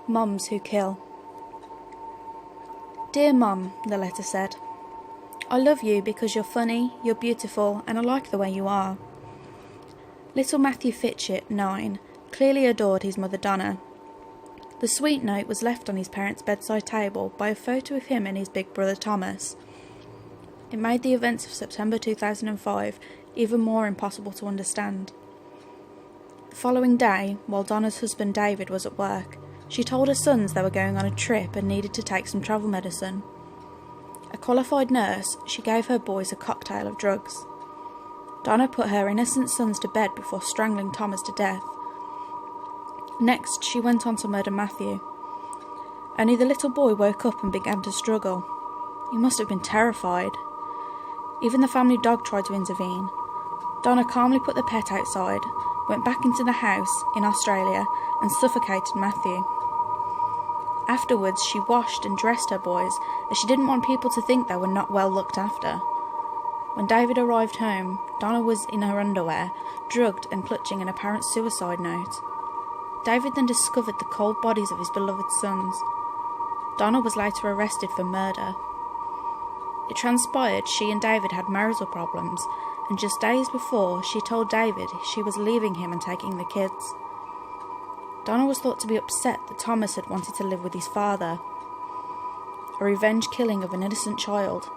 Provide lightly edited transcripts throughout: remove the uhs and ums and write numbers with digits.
Moms Who Kill. Dear Mum, the letter said, I love you because you're funny, you're beautiful, and I like the way you are. Little Matthew Fitchett, 9, clearly adored his mother Donna. The sweet note was left on his parents' bedside table by a photo of him and his big brother Thomas. It made the events of September 2005 even more impossible to understand. The following day, while Donna's husband David was at work, she told her sons they were going on a trip and needed to take some travel medicine. A qualified nurse, she gave her boys a cocktail of drugs. Donna put her innocent sons to bed before strangling Thomas to death. Next, she went on to murder Matthew. Only the little boy woke up and began to struggle. He must have been terrified. Even the family dog tried to intervene. Donna calmly put the pet outside, went back into the house in Australia and suffocated Matthew. Afterwards, she washed and dressed her boys as she didn't want people to think they were not well looked after. When David arrived home, Donna was in her underwear, drugged and clutching an apparent suicide note. David then discovered the cold bodies of his beloved sons. Donna was later arrested for murder. It transpired she and David had marital problems, and just days before, she told David she was leaving him and taking the kids. Donna was thought to be upset that Thomas had wanted to live with his father. A revenge killing of an innocent child.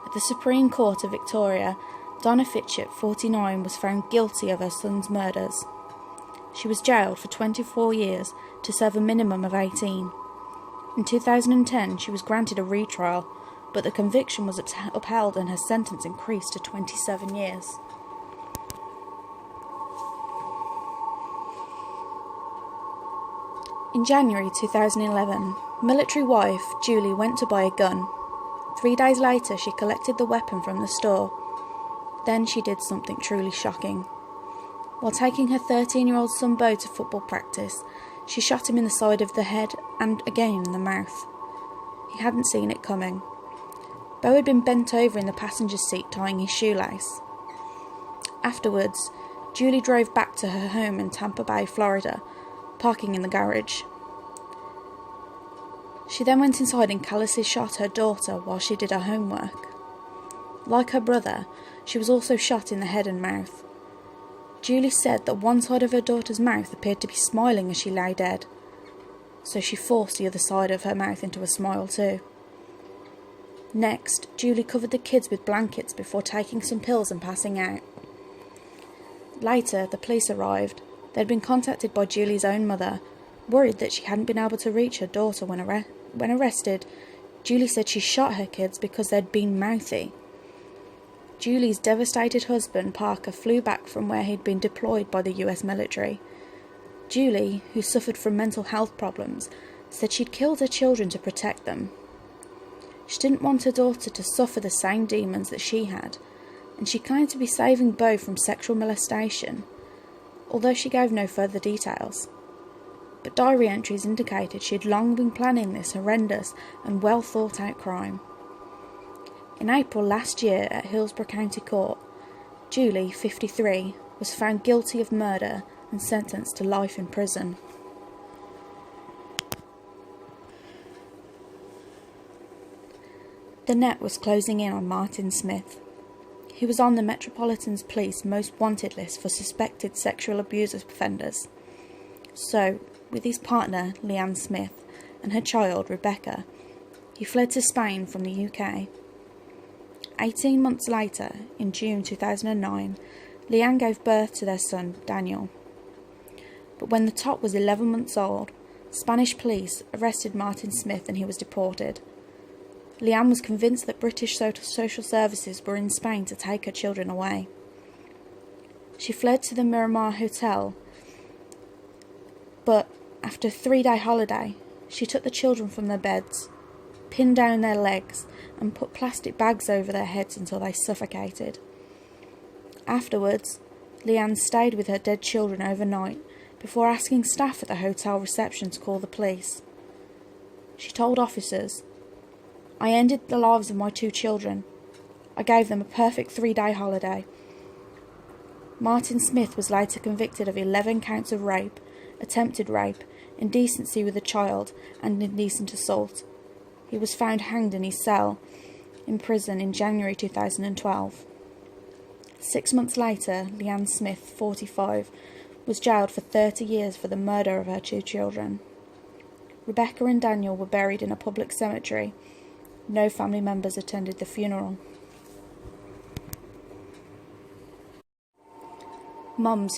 At the Supreme Court of Victoria, Donna Fitchett, 49, was found guilty of her son's murders. She was jailed for 24 years to serve a minimum of 18. In 2010, she was granted a retrial, but the conviction was upheld and her sentence increased to 27 years. In January 2011, military wife Julie went to buy a gun. 3 days later, she collected the weapon from the store. Then she did something truly shocking. While taking her 13-year-old son Bo to football practice, she shot him in the side of the head and again in the mouth. He hadn't seen it coming. Bo had been bent over in the passenger seat tying his shoelace. Afterwards, Julie drove back to her home in Tampa Bay, Florida, parking in the garage. She then went inside and callously shot her daughter while she did her homework. Like her brother, she was also shot in the head and mouth. Julie said that one side of her daughter's mouth appeared to be smiling as she lay dead, so she forced the other side of her mouth into a smile too. Next, Julie covered the kids with blankets before taking some pills and passing out. Later, the police arrived. They'd been contacted by Julie's own mother, worried that she hadn't been able to reach her daughter when arrested. Julie said she shot her kids because they'd been mouthy. Julie's devastated husband, Parker, flew back from where he'd been deployed by the US military. Julie, who suffered from mental health problems, said she'd killed her children to protect them. She didn't want her daughter to suffer the same demons that she had, and she claimed to be saving Bo from sexual molestation, although she gave no further details. But diary entries indicated she had long been planning this horrendous and well thought out crime. In April last year at Hillsborough County Court, Julie, 53, was found guilty of murder and sentenced to life in prison. The net was closing in on Martin Smith. He was on the Metropolitan Police most wanted list for suspected sexual abuse offenders. So, with his partner, Leanne Smith, and her child, Rebecca, he fled to Spain from the UK. 18 months later, in June 2009, Leanne gave birth to their son, Daniel. But when the tot was 11 months old, Spanish police arrested Martin Smith and he was deported. Leanne was convinced that British social services were in Spain to take her children away. She fled to the Miramar Hotel, but after a 3-day holiday, she took the children from their beds, pinned down their legs, and put plastic bags over their heads until they suffocated. Afterwards, Leanne stayed with her dead children overnight before asking staff at the hotel reception to call the police. She told officers, "I ended the lives of my 2 children. I gave them a perfect 3-day holiday." Martin Smith was later convicted of 11 counts of rape attempted rape, indecency with a child, and indecent assault. He was found hanged in his cell in prison in January 2012. 6 months later, Leanne Smith, 45, was jailed for 30 years for the murder of her 2 children. Rebecca and Daniel were buried in a public cemetery. No family members attended the funeral. Moms